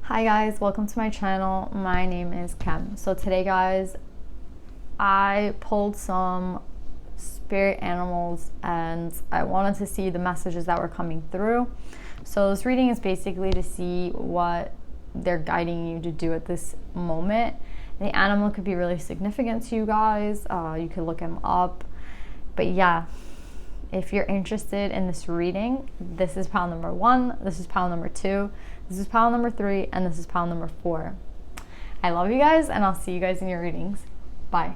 Hi guys, welcome to my channel. My name is Kem. So today guys, I pulled some spirit animals and I wanted to see the messages that were coming through. So this reading is basically to see what they're guiding you to do at this moment. The animal could be really significant to you guys. You could look them up. But yeah, if you're interested in this reading, this is pile number 1, this is pile number 2, this is pile number 3, and this is pile number 4. I love you guys, and I'll see you guys in your readings. Bye.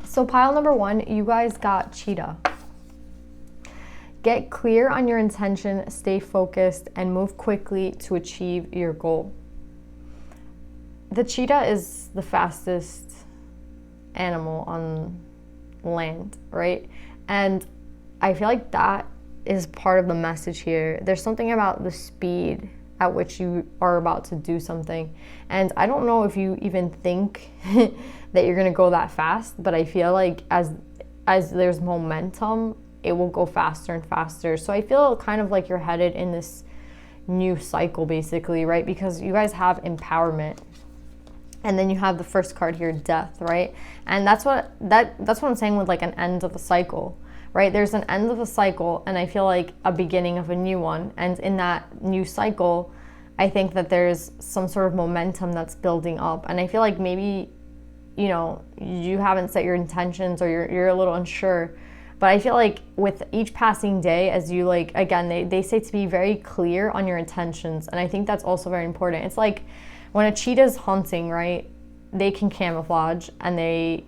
So pile number 1, you guys got cheetah. Get clear on your intention, stay focused, and move quickly to achieve your goal. The cheetah is the fastest animal on land, right? And I feel like that is part of the message here. There's something about the speed at which you are about to do something. And I don't know if you even think that you're gonna go that fast, but I feel like as there's momentum, it will go faster and faster. So I feel kind of like you're headed in this new cycle basically, right? Because you guys have empowerment. And then you have the first card here, death, right? And that's what I'm saying with like an end of a cycle, right? There's an end of a cycle and I feel like a beginning of a new one. And in that new cycle, I think that there's some sort of momentum that's building up. And I feel like maybe, you know, you haven't set your intentions or you're a little unsure. But I feel like with each passing day, as you like, again, they say to be very clear on your intentions. And I think that's also very important. It's like when a cheetah's hunting, right? They can camouflage and they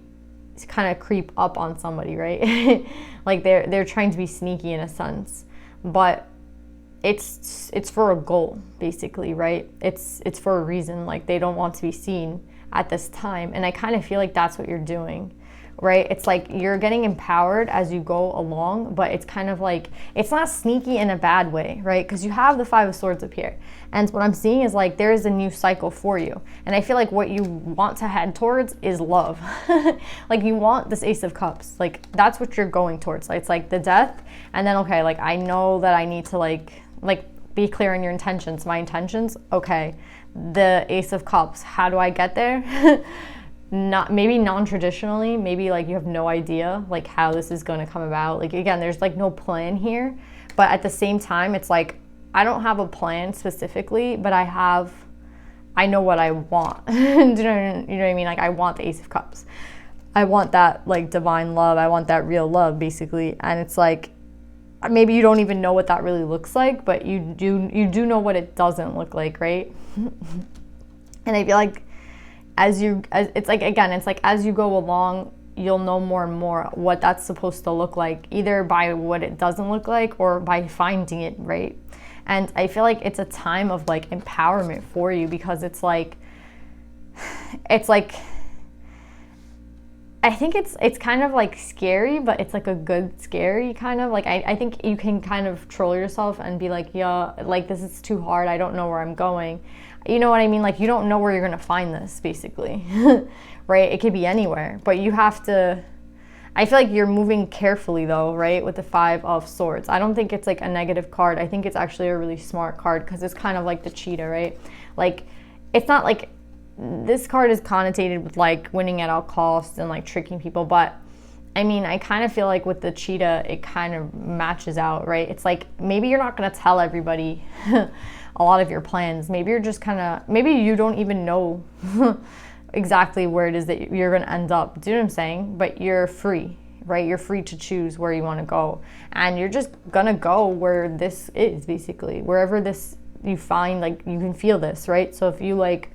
kind of creep up on somebody, right? Like they're trying to be sneaky in a sense. But it's for a goal, basically, right? It's for a reason. Like they don't want to be seen at this time. And I kind of feel like that's what you're doing. Right? It's like you're getting empowered as you go along, but it's kind of like, it's not sneaky in a bad way, right? Because you have the 5 of Swords up here. And what I'm seeing is like, there is a new cycle for you. And I feel like what you want to head towards is love. Like you want this Ace of Cups. Like that's what you're going towards. Like, it's like the death. And then, okay, like I know that I need to like be clear on your intentions. My intentions, okay. The Ace of Cups, how do I get there? Not maybe non-traditionally, maybe like you have no idea like how this is going to come about. Like again, there's like no plan here, but at the same time it's like I don't have a plan specifically, but I know what I want. Do you know what I mean? Like I want the Ace of Cups. I want that like divine love. I want that real love basically. And it's like maybe you don't even know what that really looks like, but you do know what it doesn't look like, right? And I feel like as you go along, you'll know more and more what that's supposed to look like, either by what it doesn't look like or by finding it, right? And I feel like it's a time of like empowerment for you, because it's like I think it's kind of like scary, but it's like a good scary kind of like, I think you can kind of troll yourself and be like, yeah, like this is too hard, I don't know where I'm going. You know what I mean? Like you don't know where you're gonna find this basically. Right? It could be anywhere, but you have to, I feel like you're moving carefully though, right? With the 5 of Swords. I don't think it's like a negative card. I think it's actually a really smart card, because it's kind of like the cheetah, right? Like it's not like, this card is connotated with like winning at all costs and like tricking people, but I mean, I kind of feel like with the cheetah, it kind of matches out, right? It's like, maybe you're not going to tell everybody a lot of your plans. Maybe you're just kind of, maybe you don't even know exactly where it is that you're going to end up. Do you know what I'm saying? But you're free, right? You're free to choose where you want to go. And you're just going to go where this is, basically. Wherever this, you find, like, you can feel this, right? So if you, like,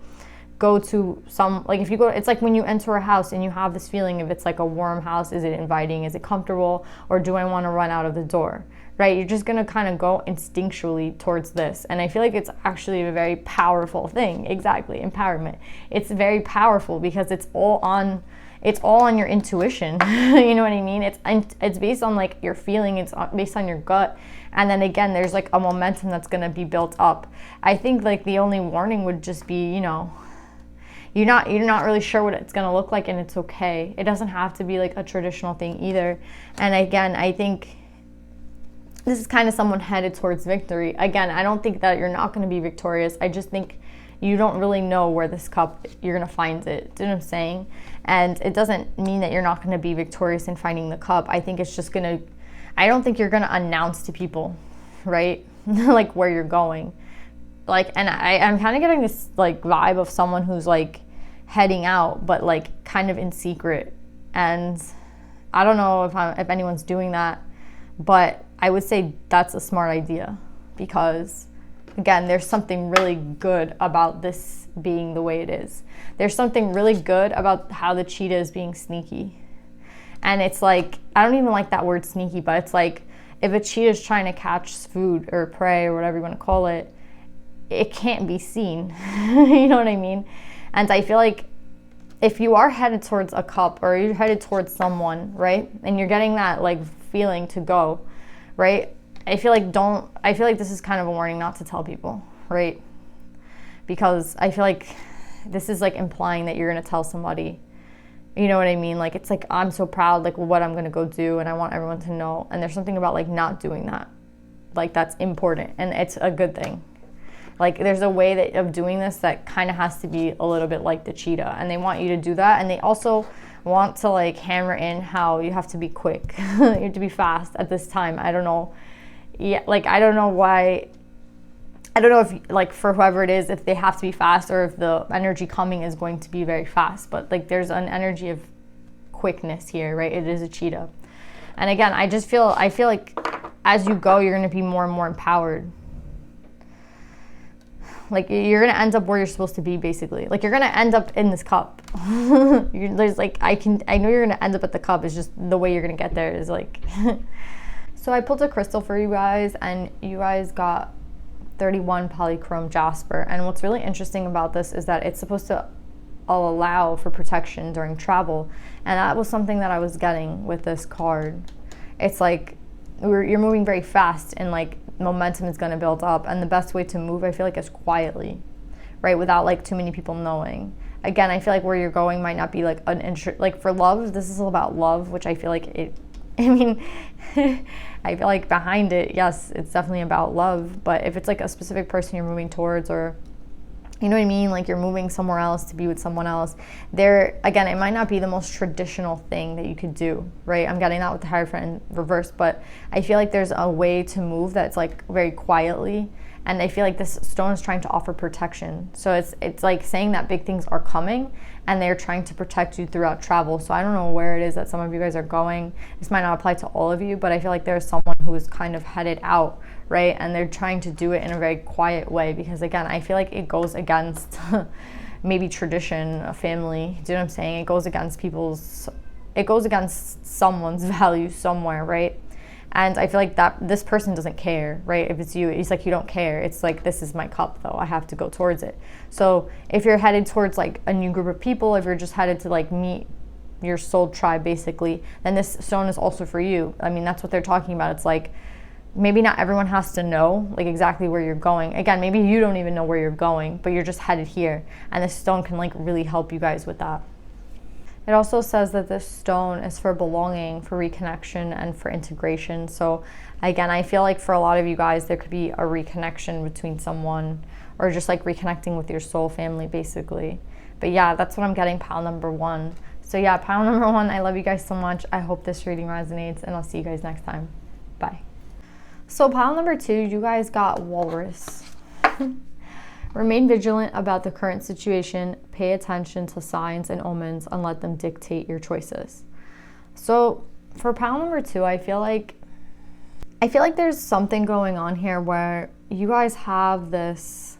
go to some, like if you go, it's like when you enter a house and you have this feeling if it's like a warm house, is it inviting, is it comfortable, or do I want to run out of the door, right? You're just going to kind of go instinctually towards this. And I feel like it's actually a very powerful thing. Exactly, empowerment. It's very powerful because it's all on your intuition. You know what I mean? It's based on like your feeling, it's based on your gut. And then again, there's like a momentum that's going to be built up. I think like the only warning would just be, you know, you're not really sure what it's going to look like, and it's okay. It doesn't have to be like a traditional thing either. And again, I think this is kind of someone headed towards victory. Again, I don't think that you're not going to be victorious. I just think you don't really know where this cup, you're going to find it. Do you know what I'm saying? And it doesn't mean that you're not going to be victorious in finding the cup. I think it's just going to, I don't think you're going to announce to people, right? Like where you're going. Like, and I'm kind of getting this like vibe of someone who's like heading out, but like kind of in secret. And I don't know if anyone's doing that, but I would say that's a smart idea, because again, there's something really good about this being the way it is. There's something really good about how the cheetah is being sneaky. And it's like, I don't even like that word sneaky, but it's like, if a cheetah is trying to catch food or prey or whatever you want to call it, it can't be seen. You know what I mean? And I feel like if you are headed towards a cup, or you're headed towards someone, right? And you're getting that like feeling to go, right? I feel like this is kind of a warning not to tell people, right? Because I feel like this is like implying that you're going to tell somebody. You know what I mean? Like, it's like, I'm so proud, like what I'm going to go do, and I want everyone to know. And there's something about like not doing that. Like, that's important, and it's a good thing. Like, there's a way of doing this that kind of has to be a little bit like the cheetah, and they want you to do that. And they also want to like hammer in how you have to be quick. You have to be fast at this time. I don't know. Yeah, like, I don't know why. I don't know if, like, for whoever it is, if they have to be fast, or if the energy coming is going to be very fast. But like, there's an energy of quickness here, right? It is a cheetah. And again, I feel like as you go, you're going to be more and more empowered. Like, you're going to end up where you're supposed to be, basically. Like, you're going to end up in this cup. There's like, I know you're going to end up at the cup. It's just the way you're going to get there is like. So I pulled a crystal for you guys, and you guys got 31 polychrome jasper. And what's really interesting about this is that it's supposed to allow for protection during travel. And that was something that I was getting with this card. It's like you're moving very fast, and like momentum is going to build up, and the best way to move, I feel like, is quietly, right, without like too many people knowing. Again, I feel like where you're going might not be like like for love, this is all about love, which I feel like I mean I feel like behind it, yes, it's definitely about love. But if it's like a specific person you're moving towards, or you know what I mean, like you're moving somewhere else to be with someone else, there again, it might not be the most traditional thing that you could do, right? I'm getting that with the Hierophant in reverse, but I feel like there's a way to move that's like very quietly. And I feel like this stone is trying to offer protection. So it's like saying that big things are coming, and they're trying to protect you throughout travel. So I don't know where it is that some of you guys are going. This might not apply to all of you, but I feel like there's someone who is kind of headed out, right? And they're trying to do it in a very quiet way, because again, I feel like it goes against maybe tradition, a family. Do you know what I'm saying? It goes against someone's values somewhere, right? And I feel like that this person doesn't care, right? If it's you, it's like you don't care. It's like, this is my cup, though. I have to go towards it. So if you're headed towards like a new group of people, if you're just headed to like meet your soul tribe, basically, then this stone is also for you. I mean, that's what they're talking about. It's like, maybe not everyone has to know like exactly where you're going. Again, maybe you don't even know where you're going, but you're just headed here. And this stone can like really help you guys with that. It also says that this stone is for belonging, for reconnection, and for integration. So again, I feel like for a lot of you guys, there could be a reconnection between someone, or just like reconnecting with your soul family, basically. But yeah, that's what I'm getting, pile number 1. So yeah, pile number 1, I love you guys so much. I hope this reading resonates, and I'll see you guys next time. Bye. So pile number 2, you guys got walrus. Remain vigilant about the current situation. Pay attention to signs and omens, and let them dictate your choices. So for pile number 2, I feel like there's something going on here where you guys have this.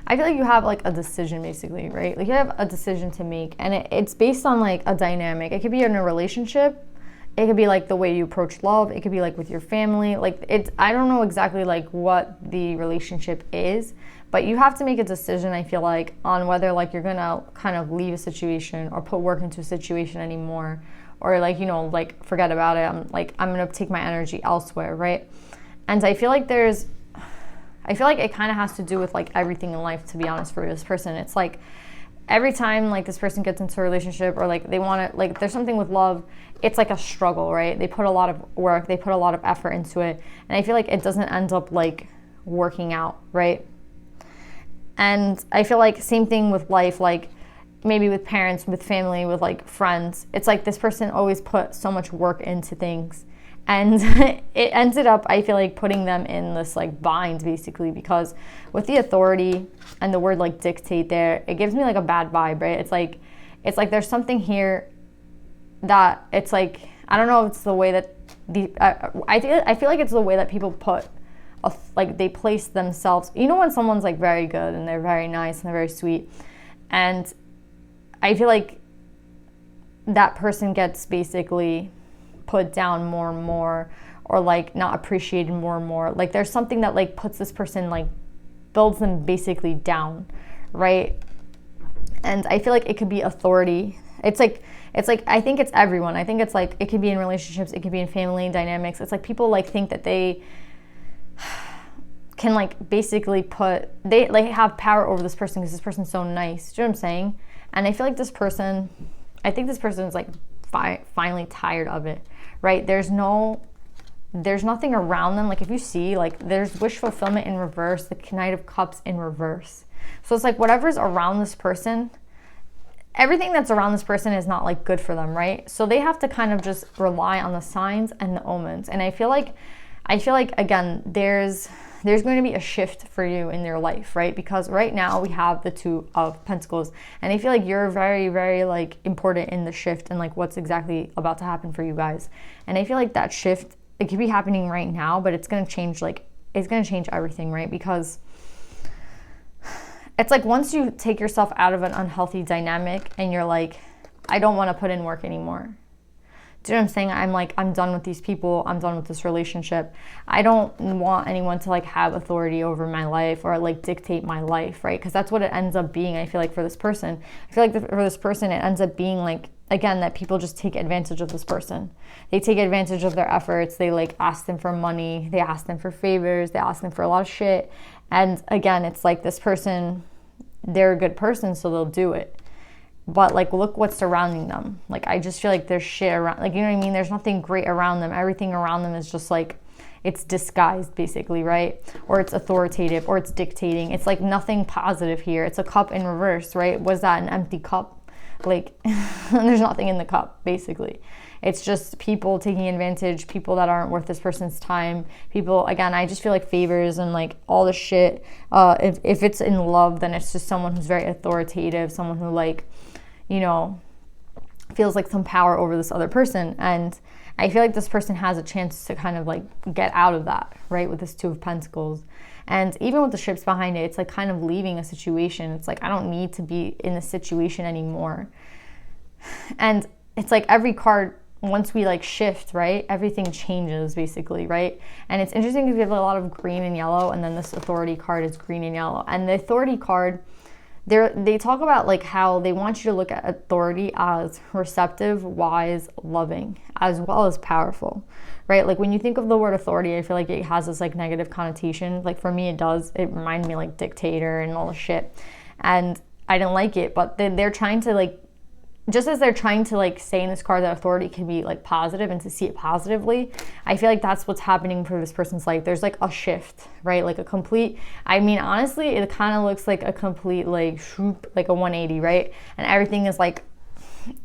I feel like you have like a decision, basically, right? Like you have a decision to make, and it's based on like a dynamic. It could be in a relationship. It could be like the way you approach love. It could be like with your family. Like I don't know exactly like what the relationship is, but you have to make a decision, I feel like, on whether like you're gonna kind of leave a situation or put work into a situation anymore, or like, you know, like forget about it. I'm gonna take my energy elsewhere, right? And I feel like it kind of has to do with like everything in life, to be honest, for this person. It's like every time like this person gets into a relationship, or like they want to, like there's something with love, it's like a struggle, right? They put a lot of work, they put a lot of effort into it, and I feel like it doesn't end up like working out, right? And I feel like same thing with life, like maybe with parents, with family, with like friends. It's like this person always put so much work into things, and it ended up, I feel like, putting them in this like bind, basically, because with the authority and the word like dictate there, it gives me like a bad vibe, right? It's like there's something here that it's like, I don't know if it's the way that I feel like it's the way that people put like they place themselves, you know, when someone's like very good and they're very nice and they're very sweet, and I feel like that person gets basically put down more and more, or like not appreciated more and more. Like there's something that like puts this person, like builds them basically down, right? And I feel like it could be authority. It's like I think it's everyone. I think it's like it could be in relationships, it could be in family dynamics. It's like people like think that they can like basically they like have power over this person because this person's so nice. Do you know what I'm saying? And I feel like this person is like finally tired of it, right? There's nothing around them. Like if you see, like there's wish fulfillment in reverse, the Knight of Cups in reverse. So it's like whatever's around this person, everything that's around this person is not like good for them, right? So they have to kind of just rely on the signs and the omens. And I feel like again, there's going to be a shift for you in your life, right? Because right now we have the Two of Pentacles, and I feel like you're very, very like important in the shift and like what's exactly about to happen for you guys. And I feel like that shift, it could be happening right now, but it's going to change, like it's going to change everything, right? Because it's like once you take yourself out of an unhealthy dynamic and you're like, I don't want to put in work anymore. Do you know what I'm saying? I'm like, I'm done with these people. I'm done with this relationship. I don't want anyone to like have authority over my life or like dictate my life, right? Because that's what it ends up being, I feel like, for this person. I feel like for this person, it ends up being like, again, that people just take advantage of this person. They take advantage of their efforts. They like ask them for money. They ask them for favors. They ask them for a lot of shit. And again, it's like this person, they're a good person, so they'll do it. But like, look what's surrounding them. Like, I just feel like there's shit around, like, you know what I mean? There's nothing great around them. Everything around them is just like, it's disguised basically, right? Or it's authoritative, or it's dictating. It's like nothing positive here. It's a cup in reverse, right? Was that an empty cup? Like, there's nothing in the cup, basically. It's just people taking advantage, people that aren't worth this person's time. People, again, I just feel like favors and like all the shit. If it's in love, then it's just someone who's very authoritative, someone who like, you know, feels like some power over this other person. And I feel like this person has a chance to kind of like get out of that, right? With this Two of Pentacles. And even with the ships behind it, it's like kind of leaving a situation. It's like, I don't need to be in this situation anymore. And it's like every card, once we like shift, right, everything changes basically, right? And it's interesting because we have a lot of green and yellow, and then this authority card is green and yellow. And the authority card, they talk about like how they want you to look at authority as receptive, wise, loving, as well as powerful, right? Like when you think of the word authority, I feel like it has this like negative connotation. Like for me, it does. It reminds me like dictator and all the shit. And I didn't like it, but they're trying to like, just as they're trying to like say in this card that authority can be like positive and to see it positively, I feel like that's what's happening for this person's life. There's like a shift, right? Like a complete, I mean, honestly, it kind of looks like a complete like swoop, like a 180, right? And everything is like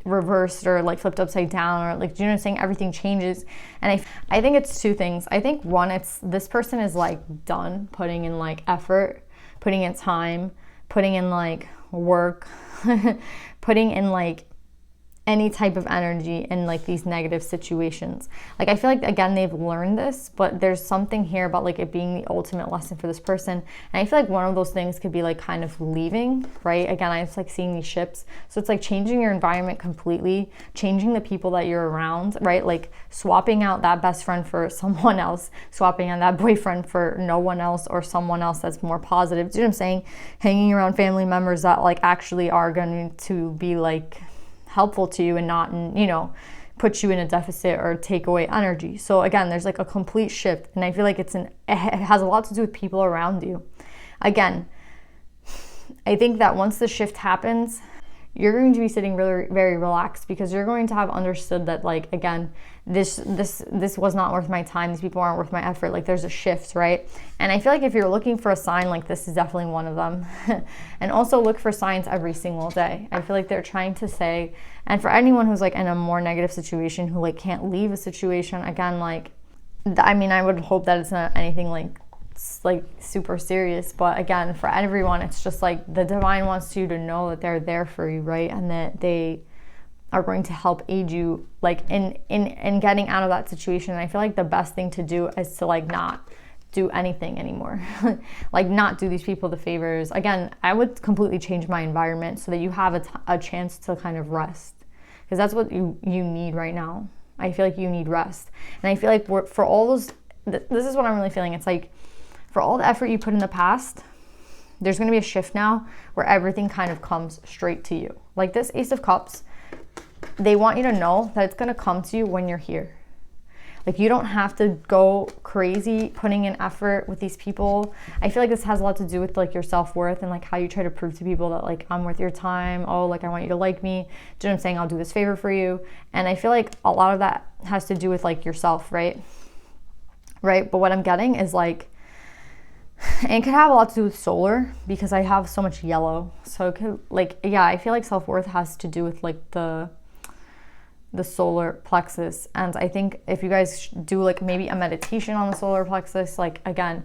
reversed or like flipped upside down, or like, do you know what I'm saying? Everything changes. And I think it's two things. I think one, it's this person is like done putting in like effort, putting in time, putting in like work, putting in like any type of energy in like these negative situations. Like I feel like, again, they've learned this, but there's something here about like it being the ultimate lesson for this person. And I feel like one of those things could be like kind of leaving, right? Again, I just like seeing these ships. So it's like changing your environment completely, changing the people that you're around, right? Like swapping out that best friend for someone else, swapping out that boyfriend for no one else or someone else that's more positive. Do you know what I'm saying? Hanging around family members that like actually are going to be like helpful to you and not, you know, put you in a deficit or take away energy. So again, there's like a complete shift, and I feel like it has a lot to do with people around you. Again, I think that once the shift happens, you're going to be sitting really, very relaxed, because you're going to have understood that, like, again, this was not worth my time. These people aren't worth my effort. Like, there's a shift, right? And I feel like if you're looking for a sign, like, this is definitely one of them. And also look for signs every single day. I feel like they're trying to say, and for anyone who's like in a more negative situation, who like can't leave a situation, again, like, I mean, I would hope that it's not anything like super serious, but again, for everyone, it's just like the divine wants you to know that they're there for you, right? And that they are going to help aid you, like, in getting out of that situation. And I feel like the best thing to do is to like not do anything anymore. Like, not do these people the favors. Again, I would completely change my environment so that you have a chance to kind of rest, because that's what you need right now. I feel like you need rest. And I feel like for all those, this is what I'm really feeling. It's like, for all the effort you put in the past, there's going to be a shift now where everything kind of comes straight to you. Like this Ace of Cups, they want you to know that it's going to come to you when you're here. Like, you don't have to go crazy putting in effort with these people. I feel like this has a lot to do with like your self-worth and like how you try to prove to people that like, I'm worth your time. Oh, like, I want you to like me. Do you know what I'm saying? I'll do this favor for you. And I feel like a lot of that has to do with like yourself, right? Right. But what I'm getting is like, and it could have a lot to do with solar, because I have so much yellow. So it could, like, yeah, I feel like self-worth has to do with like the solar plexus. And I think if you guys do like maybe a meditation on the solar plexus, like, again,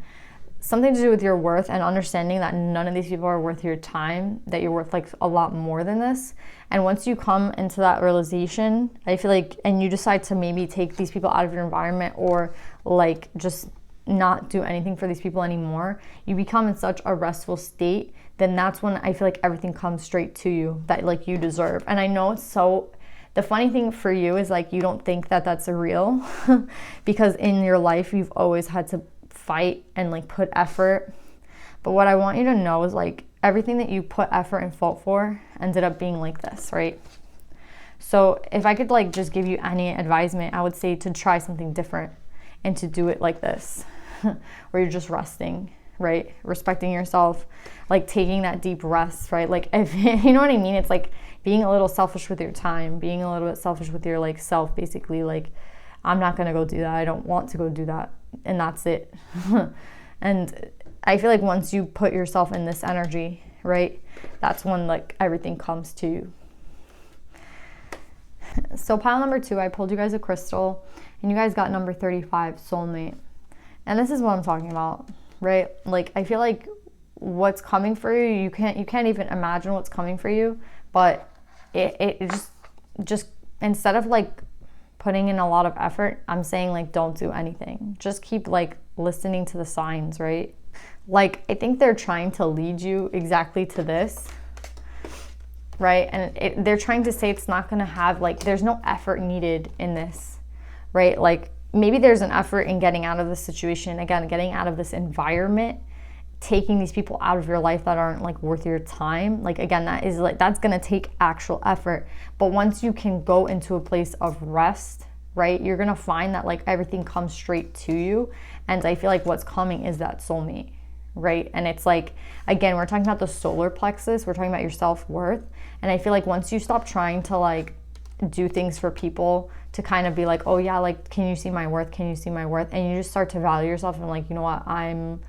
something to do with your worth and understanding that none of these people are worth your time, that you're worth like a lot more than this. And once you come into that realization, I feel like, and you decide to maybe take these people out of your environment, or like just not do anything for these people anymore, you become in such a restful state, then that's when I feel like everything comes straight to you that like you deserve. And I know it's so, the funny thing for you is like, you don't think that that's real because in your life you've always had to fight and like put effort. But what I want you to know is like, everything that you put effort and fought for ended up being like this, right? So if I could like just give you any advisement, I would say to try something different and to do it like this, where you're just resting, right? Respecting yourself, like taking that deep rest, right? Like, if you know what I mean? It's like being a little selfish with your time, being a little bit selfish with your like self, basically. Like, I'm not gonna go do that. I don't want to go do that. And that's it. And I feel like once you put yourself in this energy, right? That's when like everything comes to you. So pile number 2, I pulled you guys a crystal, and you guys got number 35, soulmate. And this is what I'm talking about, right? Like, I feel like what's coming for you, you can't even imagine what's coming for you, but it just instead of like putting in a lot of effort, I'm saying like, don't do anything. Just keep like listening to the signs, right? Like, I think they're trying to lead you exactly to this, right? And they're trying to say it's not going to have like, there's no effort needed in this, right? Like, maybe there's an effort in getting out of this situation, again, getting out of this environment, taking these people out of your life that aren't like worth your time. Like, again, that's going to take actual effort. But once you can go into a place of rest, right, you're going to find that like everything comes straight to you. And I feel like what's coming is that soulmate, right? And it's like, again, we're talking about the solar plexus, we're talking about your self-worth. And I feel like once you stop trying to like do things for people to kind of be like, oh yeah, like, can you see my worth? Can you see my worth? And you just start to value yourself and like, you know what, I'm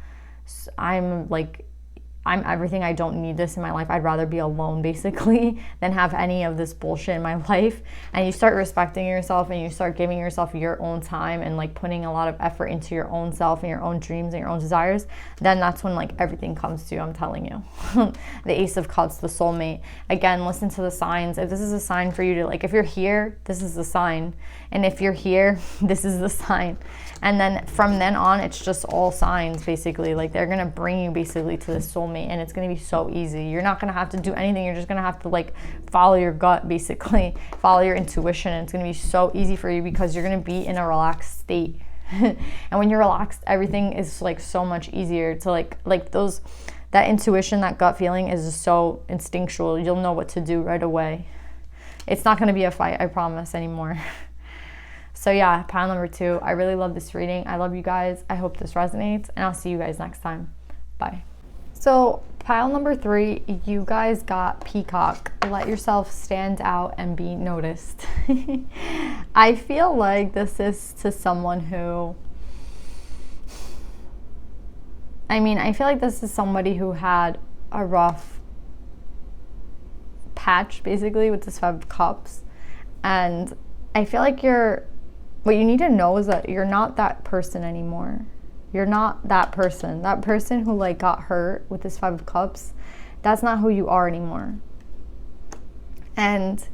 everything. I don't need this in my life. I'd rather be alone basically than have any of this bullshit in my life. And you start respecting yourself and you start giving yourself your own time and like putting a lot of effort into your own self and your own dreams and your own desires, then that's when like everything comes to you, I'm telling you. The Ace of Cups, the soulmate. Again, listen to the signs. If this is a sign for you to like, if you're here, this is the sign. And if you're here, this is the sign. And then from then on, it's just all signs basically. Like, they're gonna bring you basically to the soulmate, and it's gonna be so easy. You're not gonna have to do anything. You're just gonna have to like follow your gut, basically, follow your intuition. And it's gonna be so easy for you because you're gonna be in a relaxed state. And when you're relaxed, everything is like so much easier to like that intuition, that gut feeling is just so instinctual. You'll know what to do right away. It's not gonna be a fight, I promise, anymore. So yeah, pile number 2. I really love this reading. I love you guys. I hope this resonates, and I'll see you guys next time. Bye. So pile number 3, you guys got Peacock. Let yourself stand out and be noticed. I feel like this is to someone who, I feel like this is somebody who had a rough patch, basically, with this 5 of Cups. And I feel like what you need to know is that you're not that person anymore. You're not that person. That person who like got hurt with this 5 of Cups, that's not who you are anymore. And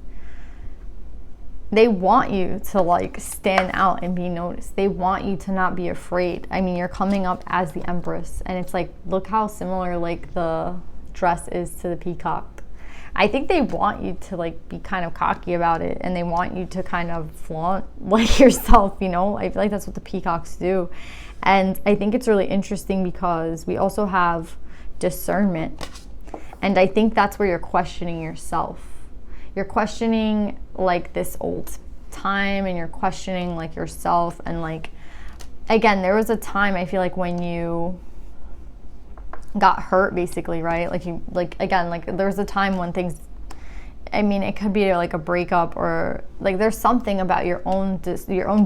they want you to like stand out and be noticed. They want you to not be afraid. You're coming up as the Empress, and it's like, look how similar like the dress is to the peacock. I think they want you to like be kind of cocky about it, and they want you to kind of flaunt like yourself, I feel like that's what the peacocks do. And I think it's really interesting because we also have discernment, and I think that's where you're questioning yourself. You're questioning like this old time, and you're questioning like yourself. And like, again, there was a time, I feel like, when you got hurt, basically, right? There was a time when things, it could be like a breakup, or like there's something about your own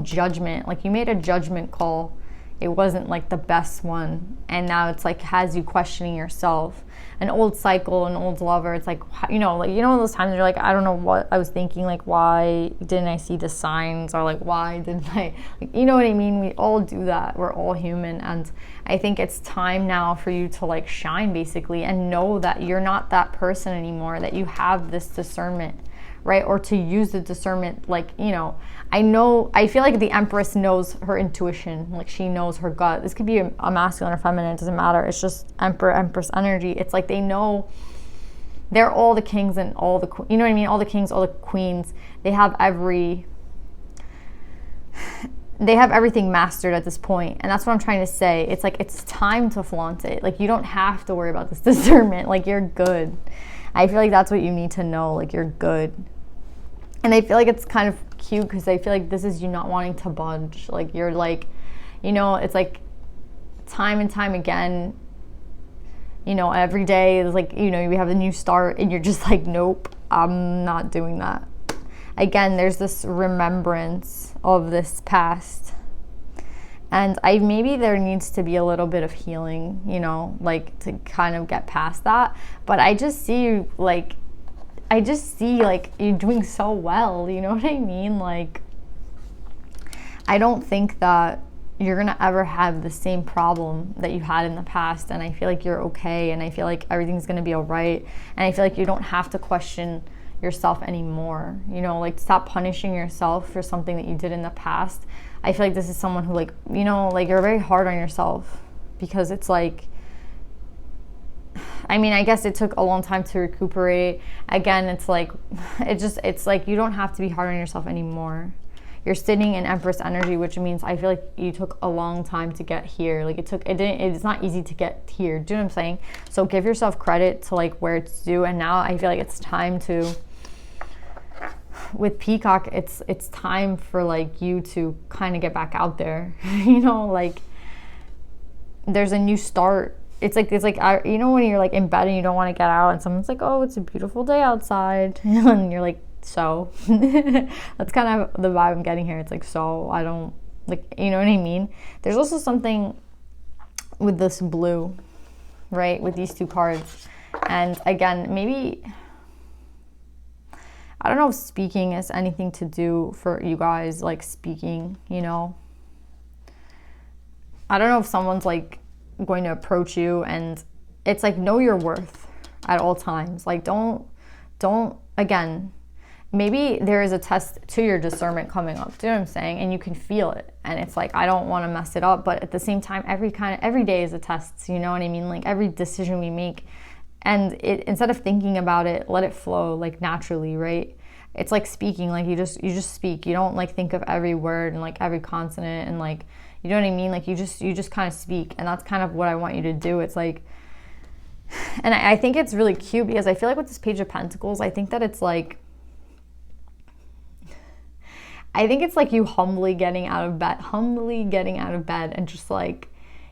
judgment. Like you made a judgment call, it wasn't like the best one, and now it's like has you questioning yourself. An old cycle, an old lover, it's like, those times you're like, I don't know what I was thinking, like why didn't I see the signs, or like why didn't I, you know what I mean? We all do that. We're all human. And I think it's time now for you to like shine, basically, and know that you're not that person anymore, that you have this discernment, right? Or to use the discernment, I feel like the Empress knows her intuition, like she knows her gut. This could be a masculine or feminine, it doesn't matter. It's just Empress energy. It's like they know they're all the kings and all the, all the kings, all the queens. They have everything mastered at this point. And that's what I'm trying to say. It's like, it's time to flaunt it. Like, you don't have to worry about this discernment. Like, you're good. I feel like that's what you need to know. Like, you're good. And I feel like it's kind of cute because I feel like this is you not wanting to budge. Like, you're like, it's like time and time again, every day is like, we have a new start, and you're just like, nope, I'm not doing that. Again, there's this remembrance of this past. And maybe there needs to be a little bit of healing, like to kind of get past that. But I just see you like, you're doing so well, you know what I mean? Like, I don't think that you're gonna ever have the same problem that you had in the past, and I feel like you're okay, and I feel like everything's gonna be all right, and I feel like you don't have to question yourself anymore, like stop punishing yourself for something that you did in the past. I feel like this is someone who you're very hard on yourself, because it's like, I guess it took a long time to recuperate. Again, it's like, it's like you don't have to be hard on yourself anymore. You're sitting in Empress energy, which means I feel like you took a long time to get here. Like it's not easy to get here. Do you know what I'm saying? So give yourself credit to like where it's due. And now I feel like it's time to, with Peacock, it's time for like you to kind of get back out there. Like there's a new start. It's like when you're like in bed and you don't want to get out, and someone's like, oh, it's a beautiful day outside, and you're like, so that's kind of the vibe I'm getting here. It's like, so I don't like, you know what I mean? There's also something with this blue, right, with these 2 cards. And again, maybe, I don't know if speaking has anything to do for you guys, like speaking, I don't know if someone's like going to approach you, and it's like, know your worth at all times. Like, don't again, maybe there is a test to your discernment coming up. Do you know what I'm saying? And you can feel it, and it's like, I don't want to mess it up, but at the same time, every day is a test. You know what I mean? Like every decision we make, and instead of thinking about it, let it flow like naturally, right? It's like speaking. Like you just speak. You don't like think of every word and like every consonant and like, you know what I mean? Like you just kind of speak, and that's kind of what I want you to do. It's like, and I think it's really cute because I feel like with this Page of Pentacles, I think that it's like, I think it's like you humbly getting out of bed and just like,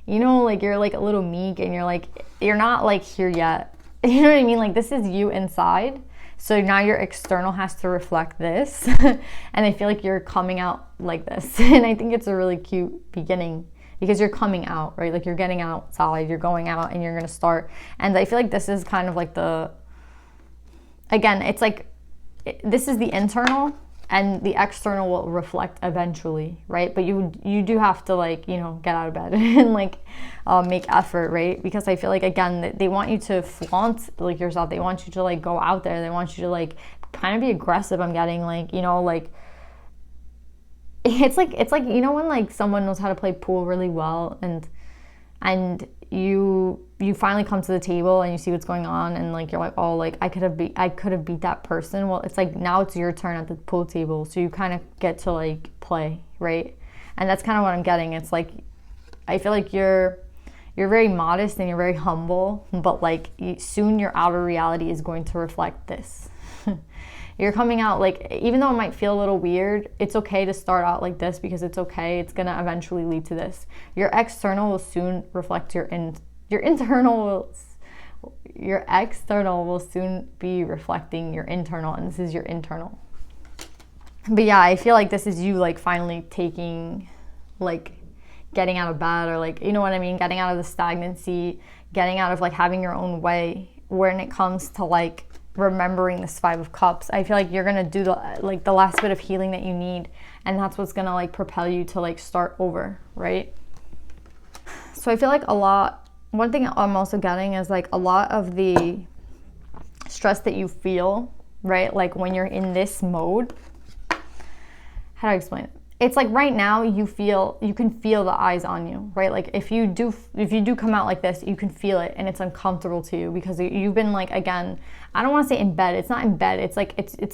you know, like you're like a little meek and you're like, you're not like here yet. You know what I mean? Like this is you inside. So now your external has to reflect this. And I feel like you're coming out like this. And I think it's a really cute beginning because you're coming out, right? Like you're getting outside, you're going out and you're going to start. And I feel like this is kind of like again, it's like, this is the internal and the external will reflect eventually, right? But you do have to like, you know, get out of bed and like make effort, right? Because I feel like, again, they want you to flaunt like yourself. They want you to like go out there. They want you to like kind of be aggressive. I'm getting like, you know, like it's like, you know, when like someone knows how to play pool really well and you finally come to the table and you see what's going on and like you're like, oh, like I could have beat that person. Well, it's like now it's your turn at the pool table, so you kind of get to like play, right? And that's kind of what I'm getting. It's like I feel like you're very modest and you're very humble, but like soon your outer reality is going to reflect this. You're coming out like, even though it might feel a little weird, it's okay to start out like this because it's okay. It's gonna eventually lead to this. Your external will soon reflect your external will soon be reflecting your internal, and this is your internal. But yeah, I feel like this is you like finally taking, like getting out of bed, or like, you know what I mean? Getting out of the stagnancy, getting out of like having your own way when it comes to like remembering this 5 of Cups. I feel like you're gonna do the last bit of healing that you need, and that's what's gonna like propel you to like start over, right? So I feel like one thing I'm also getting is like a lot of the stress that you feel, right? Like when you're in this mode, how do I explain it? It's like right now you can feel the eyes on you, right? Like if you do come out like this, you can feel it and it's uncomfortable to you because you've been like, again, I don't want to say in bed. It's not in bed. It's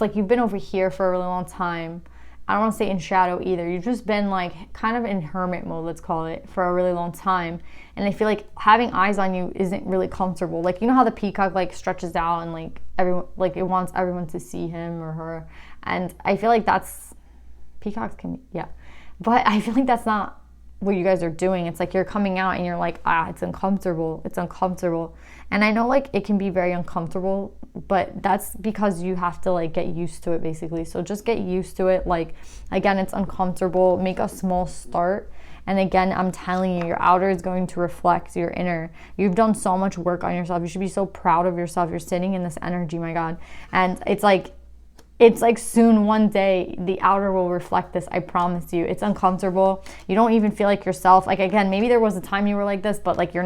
like you've been over here for a really long time. I don't want to say in shadow either. You've just been like kind of in hermit mode, let's call it, for a really long time. And I feel like having eyes on you isn't really comfortable. Like, you know how the peacock like stretches out and like everyone, like it wants everyone to see him or her. And I feel like peacocks can, yeah. But I feel like that's not what you guys are doing. It's like you're coming out and you're like, it's uncomfortable. It's uncomfortable. And I know like it can be very uncomfortable, but that's because you have to like get used to it basically. So just get used to it. Like, again, it's uncomfortable. Make a small start. And again, I'm telling you, your outer is going to reflect your inner. You've done so much work on yourself. You should be so proud of yourself. You're sitting in this energy, my God. And it's like soon one day the outer will reflect this. I promise you. It's uncomfortable. You don't even feel like yourself. Like, again, maybe there was a time you were like this, but like you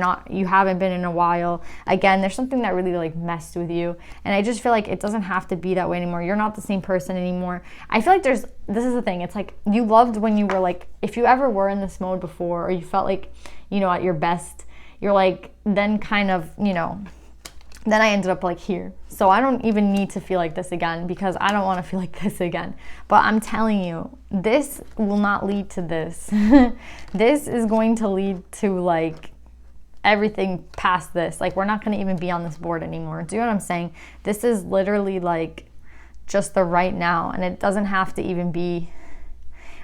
haven't been in a while. Again, there's something that really like messed with you. And I just feel like it doesn't have to be that way anymore. You're not the same person anymore. I feel like this is the thing. It's like you loved when you were like, if you ever were in this mode before, or you felt like, you know, at your best, you're like, then kind of, you know, then I ended up like here. So I don't even need to feel like this again because I don't want to feel like this again. But I'm telling you, this will not lead to this. This is going to lead to like everything past this. Like we're not going to even be on this board anymore. Do you know what I'm saying? This is literally like just the right now. And it doesn't have to even be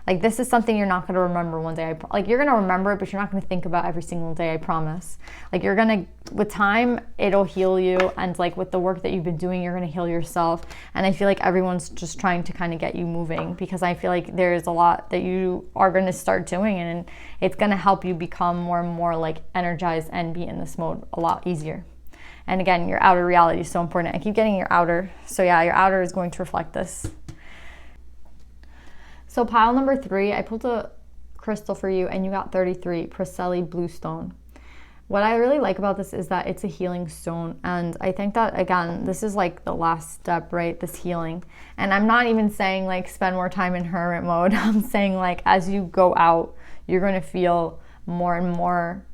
like, this is something you're not going to remember one day. Like, you're going to remember it, but you're not going to think about every single day, I promise. Like, you're going to, with time, it'll heal you. And, like, with the work that you've been doing, you're going to heal yourself. And I feel like everyone's just trying to kind of get you moving because I feel like there's a lot that you are going to start doing. And it's going to help you become more and more, like, energized and be in this mode a lot easier. And, again, your outer reality is so important. I keep getting your outer. So, yeah, your outer is going to reflect this. So pile number 3, I pulled a crystal for you and you got 33, Preseli Bluestone. What I really like about this is that it's a healing stone. And I think that, again, this is like the last step, right? This healing. And I'm not even saying like spend more time in hermit mode. I'm saying like as you go out, you're going to feel more and more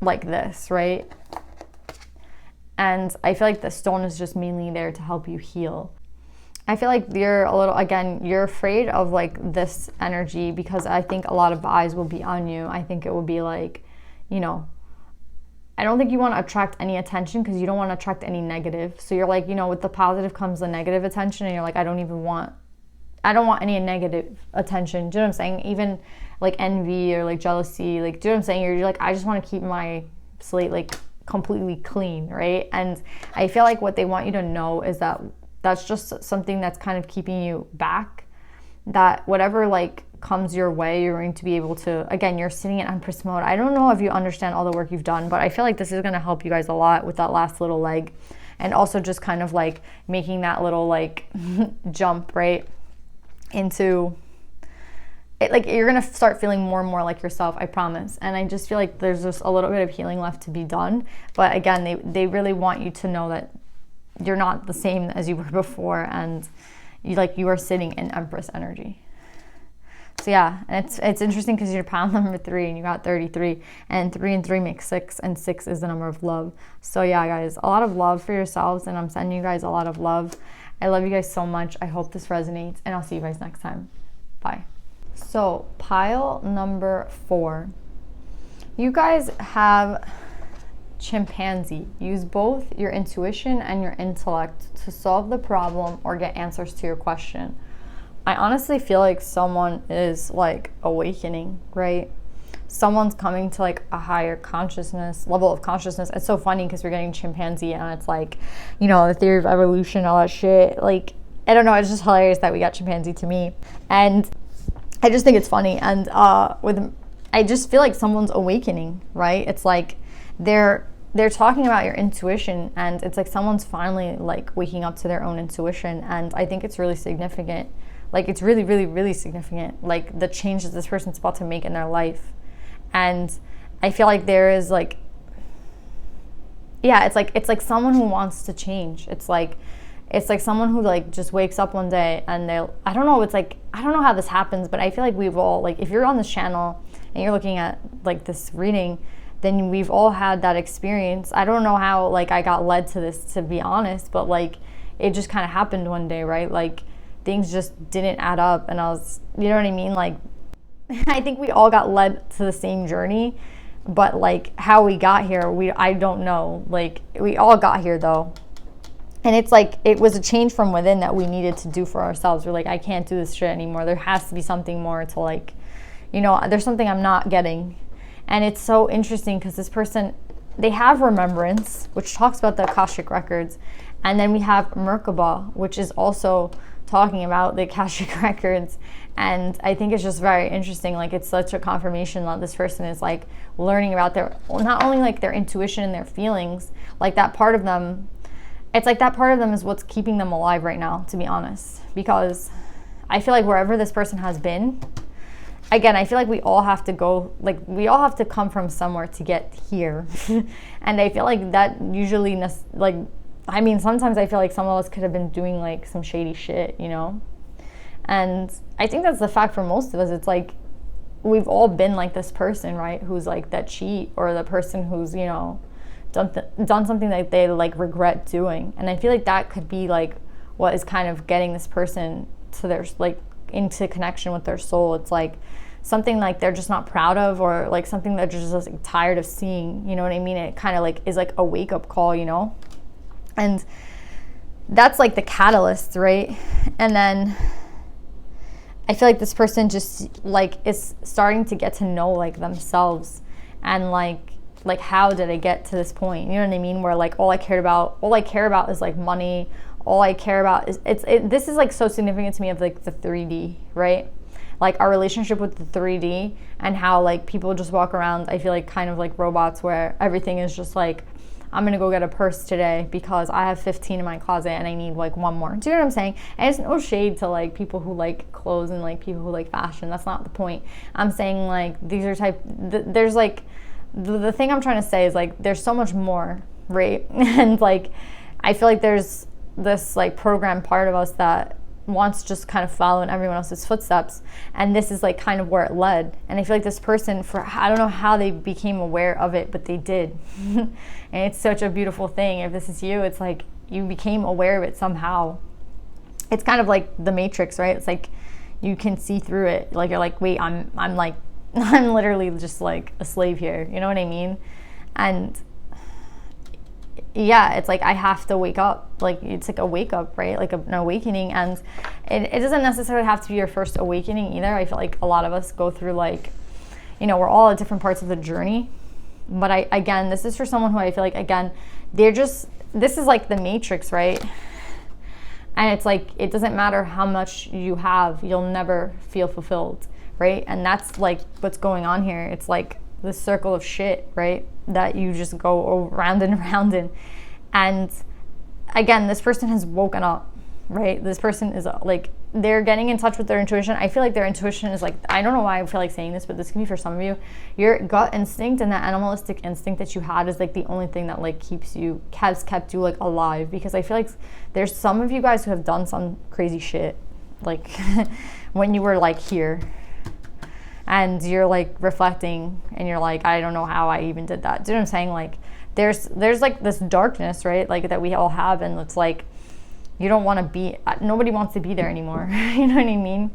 like this, right? And I feel like the stone is just mainly there to help you heal. I feel like you're a little, again, you're afraid of like this energy because I think a lot of eyes will be on you. I think it will be like, you know, I don't think you want to attract any attention because you don't want to attract any negative. So you're like, you know, with the positive comes the negative attention and you're like, I don't even want I don't want any negative attention. Do you know what I'm saying? Even like envy or like jealousy, like, do you know what I'm saying? You're like, I just want to keep my slate like completely clean, right? And I feel like what they want you to know is that that's just something that's kind of keeping you back, that whatever like comes your way, you're going to be able to, again, you're sitting in Empress mode. I don't know if you understand all the work you've done, but I feel like this is going to help you guys a lot with that last little leg, and also just kind of like making that little like jump right into it. Like, you're gonna start feeling more and more like yourself, I promise. And I just feel like there's just a little bit of healing left to be done, but again, they really want you to know that you're not the same as you were before, and you are sitting in Empress energy. So yeah, and it's interesting because you're pound number 3 and you got 33, and 3 and 3 make 6, and 6 is the number of love. So yeah, guys, a lot of love for yourselves, and I'm sending you guys a lot of love. I love you guys so much. I hope this resonates, and I'll see you guys next time. Bye. So pile number 4, you guys have chimpanzee. Use both your intuition and your intellect to solve the problem or get answers to your question. I honestly feel like someone is like awakening, right? Someone's coming to like a higher consciousness, level of consciousness. It's so funny because we're getting chimpanzee, and it's like, you know, the theory of evolution, all that shit. Like, I don't know, it's just hilarious that we got chimpanzee to me. And I just think it's funny. And I just feel like someone's awakening, right? It's like they're talking about your intuition, and it's like someone's finally like waking up to their own intuition. And I think it's really significant. Like, it's really, really, really significant, like the changes this person's about to make in their life. And I feel like there is like, yeah, it's like someone who wants to change. It's like someone who like just wakes up one day and I don't know, it's like, I don't know how this happens, but I feel like we've all, like, if you're on this channel and you're looking at like this reading, then we've all had that experience. I don't know how like I got led to this, to be honest, but like it just kind of happened one day, right? Like, things just didn't add up, and I was, you know what I mean? Like, I think we all got led to the same journey, but like how we got here, I don't know. Like, we all got here though. And it's like, it was a change from within that we needed to do for ourselves. We're like, I can't do this shit anymore. There has to be something more to, like, you know, there's something I'm not getting. And it's so interesting because this person, they have remembrance, which talks about the Akashic records. And then we have Merkaba, which is also talking about the Akashic records. And I think it's just very interesting. Like, it's such a confirmation that this person is like learning about their, not only like their intuition and their feelings, like that part of them. It's like that part of them is what's keeping them alive right now, to be honest. Because I feel like wherever this person has been, again, I feel like we all have to go, like, we all have to come from somewhere to get here. And I feel like that usually, like, I mean, sometimes I feel like some of us could have been doing like some shady shit, you know? And I think that's the fact for most of us. It's like, we've all been like this person, right? Who's like that cheat, or the person who's, you know, done something that they like regret doing. And I feel like that could be like what is kind of getting this person to their, like, into connection with their soul. It's like something like they're just not proud of, or like something they're just like tired of seeing, you know what I mean? It kind of like is like a wake-up call, you know? And that's like the catalyst, right? And then I feel like this person just like is starting to get to know like themselves, and like how did I get to this point? You know what I mean? Where like all I care about is like money. All I care about is this is like so significant to me of like the 3D, right? Like our relationship with the 3D, and how like people just walk around, I feel like kind of like robots, where everything is just like, I'm gonna go get a purse today because I have 15 in my closet and I need like one more. Do you know what I'm saying? And it's no shade to like people who like clothes and like people who like fashion. That's not the point. I'm saying like these are there's like, the thing I'm trying to say is like there's so much more, right? And like I feel like there's this like programmed part of us that wants to just kind of follow in everyone else's footsteps, and this is like kind of where it led. And I feel like this person, for I don't know how they became aware of it, but they did. And it's such a beautiful thing. If this is you, it's like you became aware of it somehow. It's kind of like the Matrix, right? It's like you can see through it. Like you're like, wait, I'm like I'm literally just like a slave here, you know what I mean? And yeah, it's like I have to wake up. Like it's like a wake up, right? Like an awakening. And it doesn't necessarily have to be your first awakening either. I feel like a lot of us go through like, we're all at different parts of the journey. But again, this is for someone who I feel like, again, this is like the Matrix, right? And it's like, it doesn't matter how much you have, you'll never feel fulfilled, right? And that's like what's going on here. It's like this circle of shit, right? That you just go around and around in. And again, this person has woken up, right? This person is like, they're getting in touch with their intuition. I feel like their intuition is like, I don't know why I feel like saying this, but this can be for some of you. Your gut instinct and that animalistic instinct that you had is like the only thing that like has kept you like alive. Because I feel like there's some of you guys who have done some crazy shit, like when you were like here, and you're like reflecting and you're like, I don't know how I even did that. Do you know what I'm saying? Like there's like this darkness, right? Like that we all have, and it's like, you don't want to be, nobody wants to be there anymore. You know what I mean?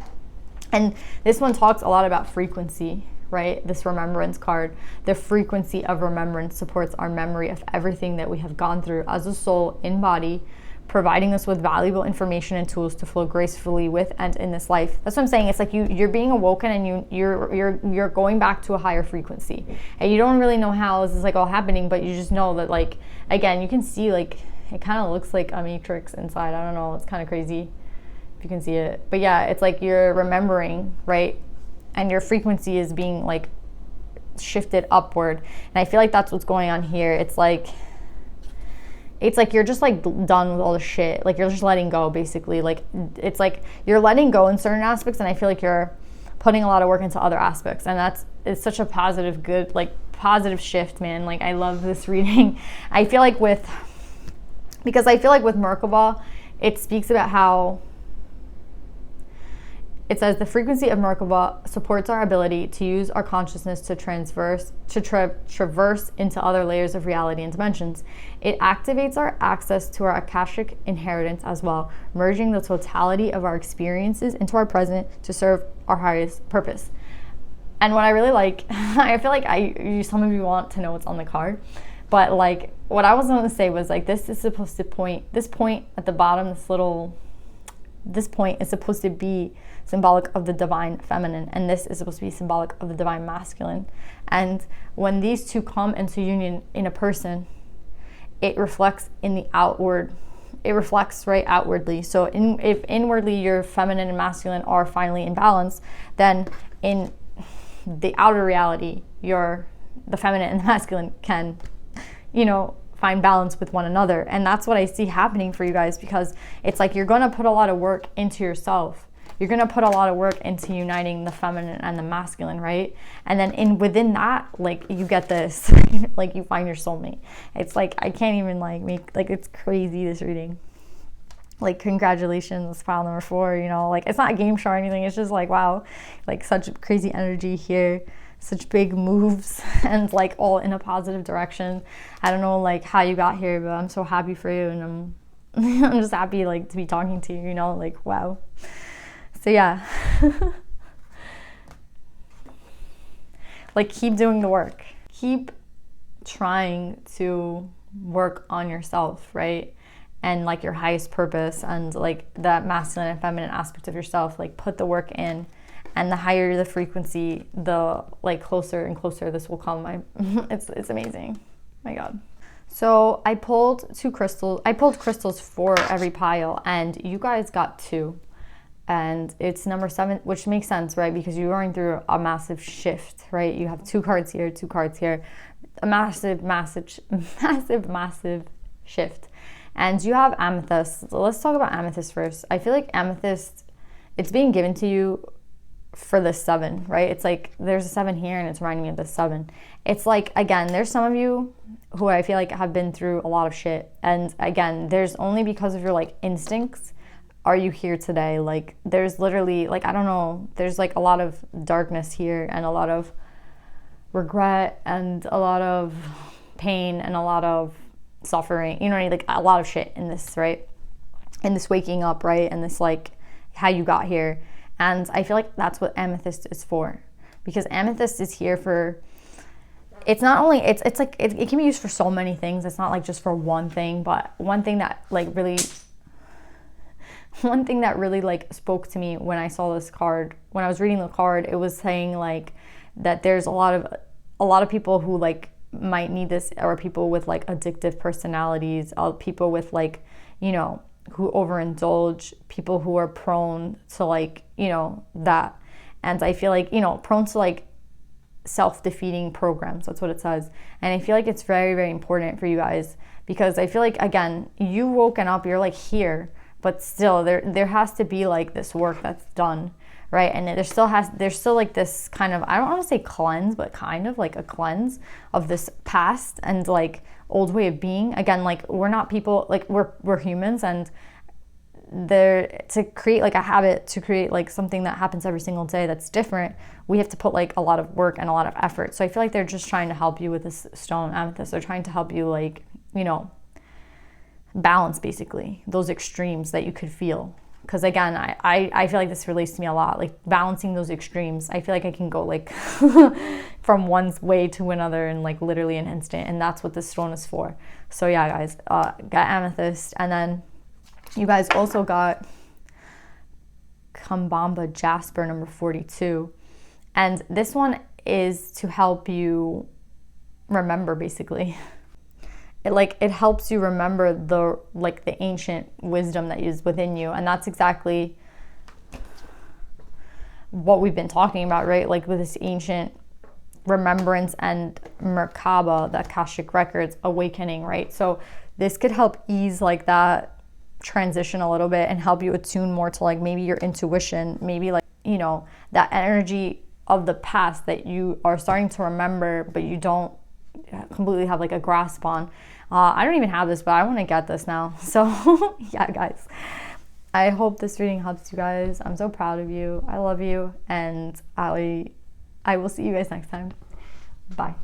And this one talks a lot about frequency, right? This remembrance card. The frequency of remembrance supports our memory of everything that we have gone through as a soul in body, providing us with valuable information and tools to flow gracefully with and in this life. That's what I'm saying. It's like you're being awoken, and you're going back to a higher frequency. And you don't really know how this is like all happening, but you just know that, like, again, you can see like, it kind of looks like a matrix inside. I don't know. It's kind of crazy if you can see it. But yeah, it's like you're remembering, right? And your frequency is being like shifted upward. And I feel like that's what's going on here. It's like you're just like done with all the shit. Like you're just letting go, basically. Like it's like you're letting go in certain aspects, and I feel like you're putting a lot of work into other aspects. And it's such a positive, good, like positive shift, man. Like I love this reading. I feel like with Merkaba, it speaks about how it says the frequency of Merkaba supports our ability to use our consciousness to traverse into other layers of reality and dimensions. It activates our access to our Akashic inheritance as well, merging the totality of our experiences into our present to serve our highest purpose. And what I really like, I feel like some of you want to know what's on the card. But like what I was going to say was like, this is supposed to this point at the bottom, this point is supposed to be symbolic of the divine feminine, and this is supposed to be symbolic of the divine masculine. And when these two come into union in a person, it reflects in the outward. It reflects right outwardly. So if inwardly your feminine and masculine are finally in balance, then in the outer reality, the feminine and the masculine can find balance with one another. And that's what I see happening for you guys, because it's like you're going to put a lot of work into yourself. You're going to put a lot of work into uniting the feminine and the masculine, right? And then within that, like, you get this, like, you find your soulmate. It's like, I can't even it's crazy, this reading. Like, congratulations, file number 4, like, it's not a game show or anything. It's just like, wow, like, such crazy energy here. Such big moves, and like all in a positive direction. I don't know like how you got here, but I'm so happy for you, and I'm just happy like to be talking to you, like wow. So yeah. Like keep doing the work. Keep trying to work on yourself, right? And like your highest purpose, and like that masculine and feminine aspect of yourself, like put the work in. And the higher the frequency, the like closer and closer this will come. It's amazing. My God. So I pulled 2 crystals. I pulled crystals for every pile, and you guys got 2. And it's number 7, which makes sense, right? Because you're going through a massive shift, right? You have 2 cards here, 2 cards here. A massive shift. And you have amethyst. So let's talk about amethyst first. I feel like amethyst, it's being given to you for the 7, right? It's like there's a 7 here, and it's reminding me of the 7. It's like, again, there's some of you who I feel like have been through a lot of shit, and again, there's only because of your like instincts are you here today. Like there's literally like, I don't know, there's like a lot of darkness here, and a lot of regret, and a lot of pain, and a lot of suffering, like a lot of shit in this, right? In this waking up, right? And this like how you got here. And I feel like that's what amethyst is for, because amethyst is here for, it's not only, it's like, it can be used for so many things. It's not like just for one thing, but one thing that really like spoke to me when I saw this card, when I was reading the card, it was saying like that there's a lot of people who like might need this, or people with like addictive personalities, people with like, you know, who overindulge, people who are prone to like, you know, that. And I feel like, you know, prone to like self-defeating programs. That's what it says. And I feel like it's very, very important for you guys, because I feel like, again, you woken up, you're like here, but still there has to be like this work that's done, right? And there's still like this kind of, I don't want to say cleanse, but kind of like a cleanse of this past and like old way of being. Again, like we're not people, like we're humans, and there, to create like a habit, to create like something that happens every single day that's different, we have to put like a lot of work and a lot of effort. So I feel like they're just trying to help you with this stone amethyst. They're trying to help you like, you know, balance basically those extremes that you could feel. Because again, I feel like this relates to me a lot, like balancing those extremes. I feel like I can go like from one way to another in like literally an instant, and that's what this stone is for. So yeah, guys, got amethyst, and then you guys also got Kambamba Jasper number 42. And this one is to help you remember, basically. It helps you remember the ancient wisdom that is within you. And that's exactly what we've been talking about, right? Like with this ancient remembrance and Merkaba, the Akashic Records awakening, right? So this could help ease like that transition a little bit and help you attune more to like maybe your intuition, maybe like, you know, that energy of the past that you are starting to remember, but you don't completely have like a grasp on. I don't even have this, but I want to get this now. So yeah, guys, I hope this reading helps you guys. I'm so proud of you. I love you, and I will see you guys next time. Bye.